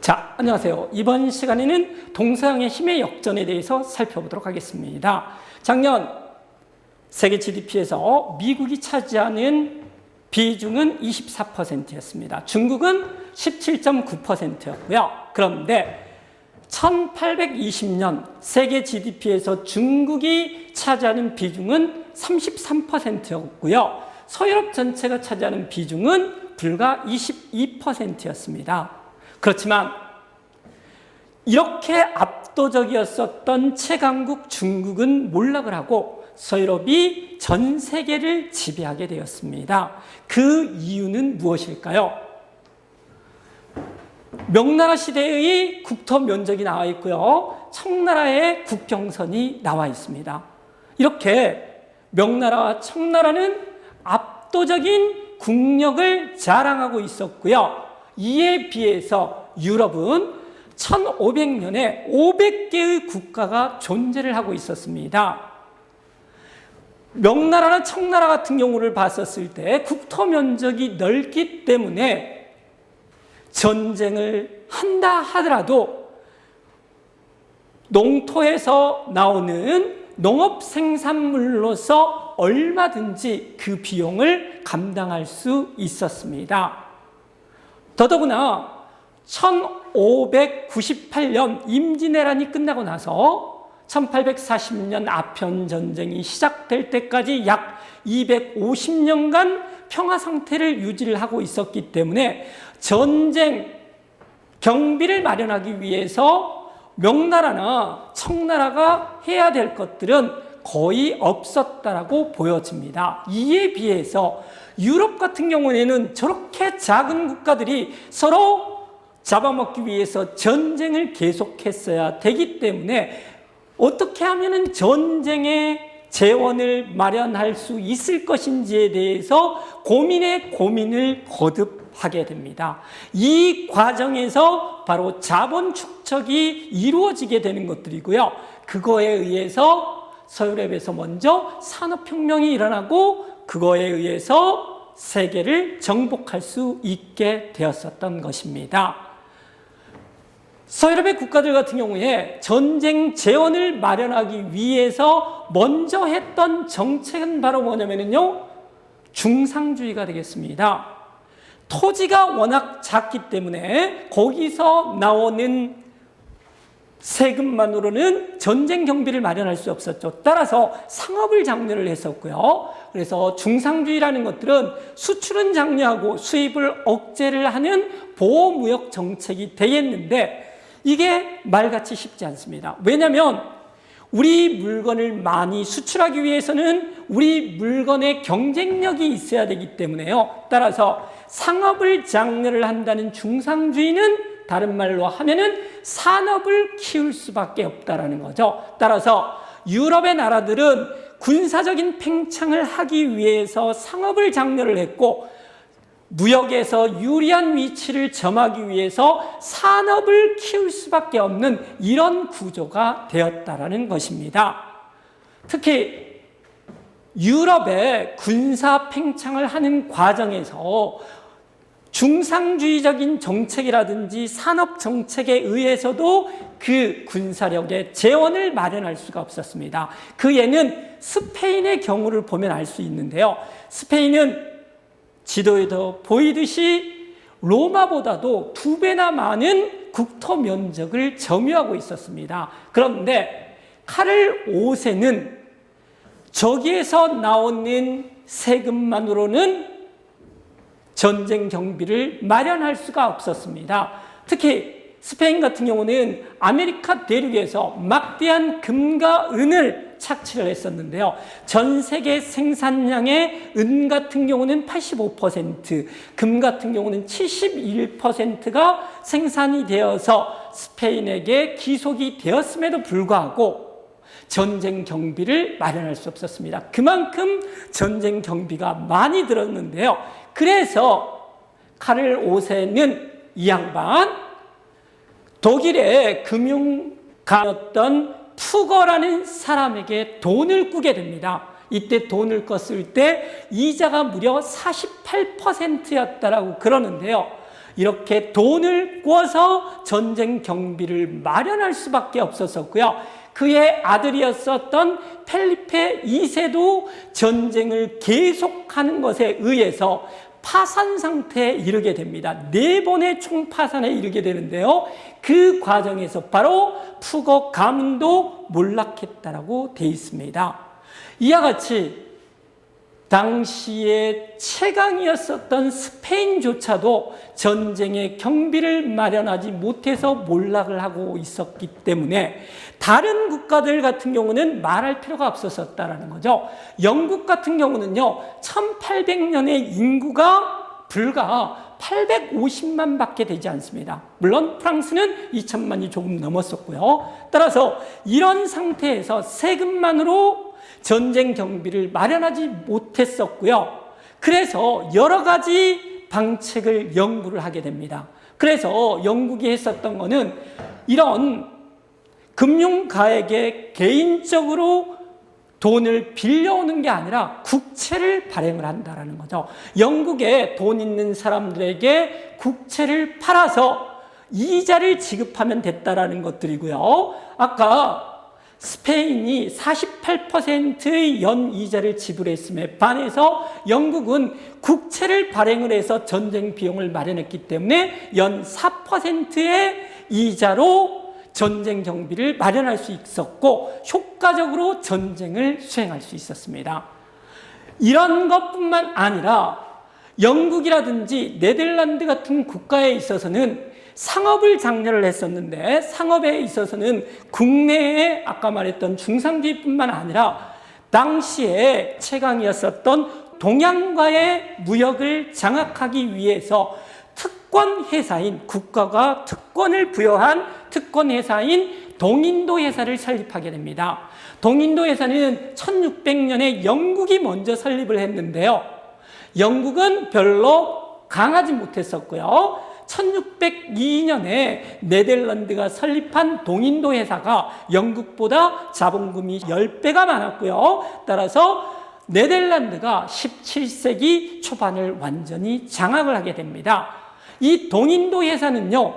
자, 안녕하세요. 이번 시간에는 동서양의 힘의 역전에 대해서 살펴보도록 하겠습니다. 작년 세계 GDP에서 미국이 차지하는 비중은 24%였습니다. 중국은 17.9%였고요. 그런데 1820년 세계 GDP에서 중국이 차지하는 비중은 33%였고요. 서유럽 전체가 차지하는 비중은 불과 22%였습니다. 그렇지만 이렇게 압도적이었었던 최강국 중국은 몰락을 하고 서유럽이 전 세계를 지배하게 되었습니다. 그 이유는 무엇일까요? 명나라 시대의 국토 면적이 나와 있고요. 청나라의 국경선이 나와 있습니다. 이렇게 명나라와 청나라는 압도적인 국력을 자랑하고 있었고요. 이에 비해서 유럽은 1500년에 500개의 국가가 존재를 하고 있었습니다. 명나라나 청나라 같은 경우를 봤었을 때 국토 면적이 넓기 때문에 전쟁을 한다 하더라도 농토에서 나오는 농업 생산물로서 얼마든지 그 비용을 감당할 수 있었습니다. 더더구나 1598년 임진왜란이 끝나고 나서 1840년 아편전쟁이 시작될 때까지 약 250년간 평화 상태를 유지를 하고 있었기 때문에 전쟁 경비를 마련하기 위해서 명나라나 청나라가 해야 될 것들은 거의 없었다라고 보여집니다. 이에 비해서 유럽 같은 경우에는 저렇게 작은 국가들이 서로 잡아먹기 위해서 전쟁을 계속했어야 되기 때문에 어떻게 하면 전쟁의 재원을 마련할 수 있을 것인지에 대해서 고민을 거듭하게 됩니다. 이 과정에서 바로 자본 축적이 이루어지게 되는 것들이고요. 그거에 의해서 서유럽에서 먼저 산업혁명이 일어나고 그거에 의해서 세계를 정복할 수 있게 되었었던 것입니다. 서유럽의 국가들 같은 경우에 전쟁 재원을 마련하기 위해서 먼저 했던 정책은 바로 뭐냐면요, 중상주의가 되겠습니다. 토지가 워낙 작기 때문에 거기서 나오는 세금만으로는 전쟁 경비를 마련할 수 없었죠. 따라서 상업을 장려를 했었고요. 그래서 중상주의라는 것들은 수출은 장려하고 수입을 억제를 하는 보호무역 정책이 되겠는데 이게 말같이 쉽지 않습니다. 왜냐하면 우리 물건을 많이 수출하기 위해서는 우리 물건의 경쟁력이 있어야 되기 때문에요. 따라서 상업을 장려를 한다는 중상주의는 다른 말로 하면은 산업을 키울 수밖에 없다라는 거죠. 따라서 유럽의 나라들은 군사적인 팽창을 하기 위해서 상업을 장려를 했고 무역에서 유리한 위치를 점하기 위해서 산업을 키울 수밖에 없는 이런 구조가 되었다라는 것입니다. 특히 유럽의 군사 팽창을 하는 과정에서 중상주의적인 정책이라든지 산업 정책에 의해서도 그 군사력의 재원을 마련할 수가 없었습니다. 그 예는 스페인의 경우를 보면 알 수 있는데요. 스페인은 지도에도 보이듯이 로마보다도 2배나 많은 국토 면적을 점유하고 있었습니다. 그런데 카를 5세는 저기에서 나오는 세금만으로는 전쟁 경비를 마련할 수가 없었습니다. 특히 스페인 같은 경우는 아메리카 대륙에서 막대한 금과 은을 착취를 했었는데요. 전 세계 생산량의 은 같은 경우는 85%, 금 같은 경우는 71%가 생산이 되어서 스페인에게 귀속이 되었음에도 불구하고 전쟁 경비를 마련할 수 없었습니다. 그만큼 전쟁 경비가 많이 들었는데요. 그래서 카를 5세는 이 양반 독일의 금융가였던 푸거라는 사람에게 돈을 꾸게 됩니다. 이때 돈을 껐을 때 이자가 무려 48%였다라고 그러는데요. 이렇게 돈을 꿔서 전쟁 경비를 마련할 수밖에 없었었고요. 그의 아들이었었던 펠리페 2세도 전쟁을 계속하는 것에 의해서 파산 상태에 이르게 됩니다. 4번의 총파산에 이르게 되는데요. 그 과정에서 바로 푸거 가문도 몰락했다라고 되어 있습니다. 이와 같이 당시에 최강이었었던 스페인조차도 전쟁의 경비를 마련하지 못해서 몰락을 하고 있었기 때문에 다른 국가들 같은 경우는 말할 필요가 없었다라는 거죠. 영국 같은 경우는요, 1800년에 인구가 불과 850만 밖에 되지 않습니다. 물론 프랑스는 2000만이 조금 넘었었고요. 따라서 이런 상태에서 세금만으로 전쟁 경비를 마련하지 못했었고요. 그래서 여러 가지 방책을 연구를 하게 됩니다. 그래서 영국이 했었던 거는 이런 금융가에게 개인적으로 돈을 빌려오는 게 아니라 국채를 발행을 한다는 거죠. 영국에 돈 있는 사람들에게 국채를 팔아서 이자를 지급하면 됐다라는 것들이고요. 아까 스페인이 48%의 연이자를 지불했음에 반해서 영국은 국채를 발행을 해서 전쟁 비용을 마련했기 때문에 연 4%의 이자로 전쟁 경비를 마련할 수 있었고 효과적으로 전쟁을 수행할 수 있었습니다. 이런 것뿐만 아니라 영국이라든지 네덜란드 같은 국가에 있어서는 상업을 장려를 했었는데 상업에 있어서는 국내에 아까 말했던 중상주의뿐만 아니라 당시에 최강이었었던 동양과의 무역을 장악하기 위해서 특권 회사인 국가가 특권을 부여한 특권 회사인 동인도 회사를 설립하게 됩니다. 동인도 회사는 1600년에 영국이 먼저 설립을 했는데요. 영국은 별로 강하지 못했었고요. 1602년에 네덜란드가 설립한 동인도 회사가 영국보다 자본금이 10배가 많았고요. 따라서 네덜란드가 17세기 초반을 완전히 장악을 하게 됩니다. 이 동인도 회사는요,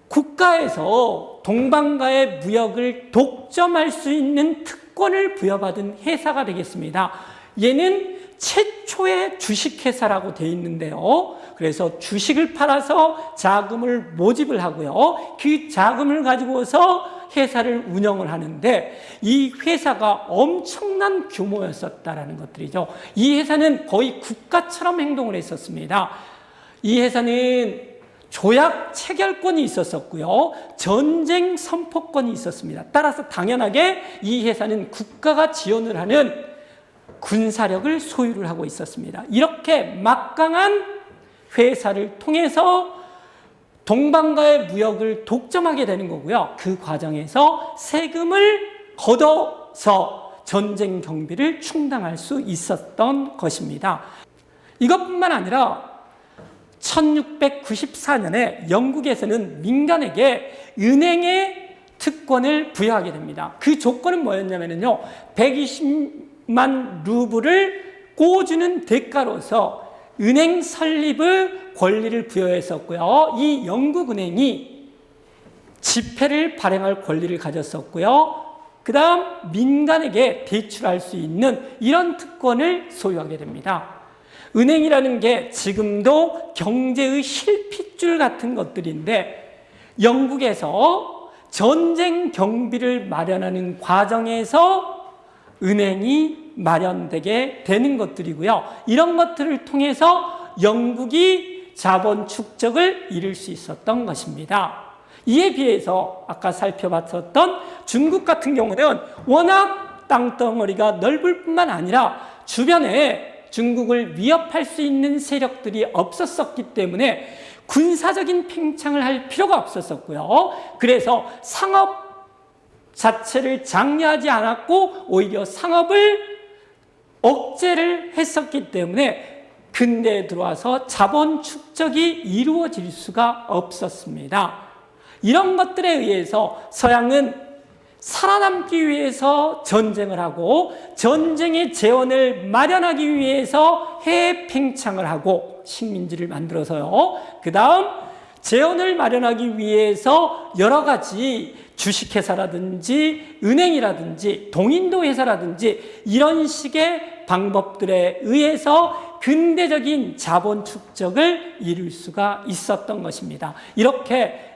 국가에서 동방과의 무역을 독점할 수 있는 특권을 부여받은 회사가 되겠습니다. 얘는 최초의 주식회사라고 되어 있는데요. 그래서 주식을 팔아서 자금을 모집을 하고요. 그 자금을 가지고서 회사를 운영을 하는데 이 회사가 엄청난 규모였었다라는 것들이죠. 이 회사는 거의 국가처럼 행동을 했었습니다. 이 회사는 조약 체결권이 있었었고요. 전쟁 선포권이 있었습니다. 따라서 당연하게 이 회사는 국가가 지원을 하는 군사력을 소유를 하고 있었습니다. 이렇게 막강한 회사를 통해서 동방과의 무역을 독점하게 되는 거고요. 그 과정에서 세금을 걷어서 전쟁 경비를 충당할 수 있었던 것입니다. 이것뿐만 아니라 1694년에 영국에서는 민간에게 은행의 특권을 부여하게 됩니다. 그 조건은 뭐였냐면요, 120만 루블을 꿔주는 대가로서 은행 설립의 권리를 부여했었고요. 이 영국은행이 지폐를 발행할 권리를 가졌었고요. 그 다음 민간에게 대출할 수 있는 이런 특권을 소유하게 됩니다. 은행이라는 게 지금도 경제의 실핏줄 같은 것들인데 영국에서 전쟁 경비를 마련하는 과정에서 은행이 마련되게 되는 것들이고요. 이런 것들을 통해서 영국이 자본 축적을 이룰 수 있었던 것입니다. 이에 비해서 아까 살펴봤었던 중국 같은 경우는 워낙 땅덩어리가 넓을 뿐만 아니라 주변에 중국을 위협할 수 있는 세력들이 없었었기 때문에 군사적인 팽창을 할 필요가 없었었고요. 그래서 상업 자체를 장려하지 않았고 오히려 상업을 억제를 했었기 때문에 근대에 들어와서 자본 축적이 이루어질 수가 없었습니다. 이런 것들에 의해서 서양은 살아남기 위해서 전쟁을 하고 전쟁의 재원을 마련하기 위해서 해외 팽창을 하고 식민지를 만들어서요. 그 다음 재원을 마련하기 위해서 여러 가지 주식회사라든지 은행이라든지 동인도 회사라든지 이런 식의 방법들에 의해서 근대적인 자본 축적을 이룰 수가 있었던 것입니다.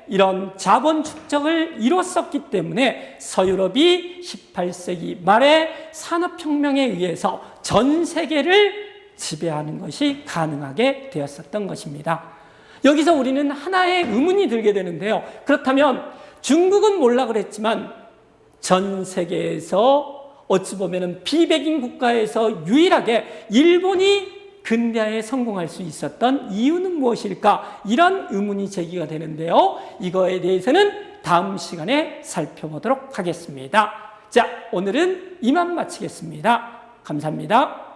이런 자본 축적을 이뤘었기 때문에 서유럽이 18세기 말에 산업혁명에 의해서 전 세계를 지배하는 것이 가능하게 되었었던 것입니다. 여기서 우리는 하나의 의문이 들게 되는데요. 그렇다면 중국은 몰라 그랬지만 전 세계에서 어찌 보면 비백인 국가에서 유일하게 일본이 근대화에 성공할 수 있었던 이유는 무엇일까? 이런 의문이 제기가 되는데요. 이거에 대해서는 다음 시간에 살펴보도록 하겠습니다. 자, 오늘은 이만 마치겠습니다. 감사합니다.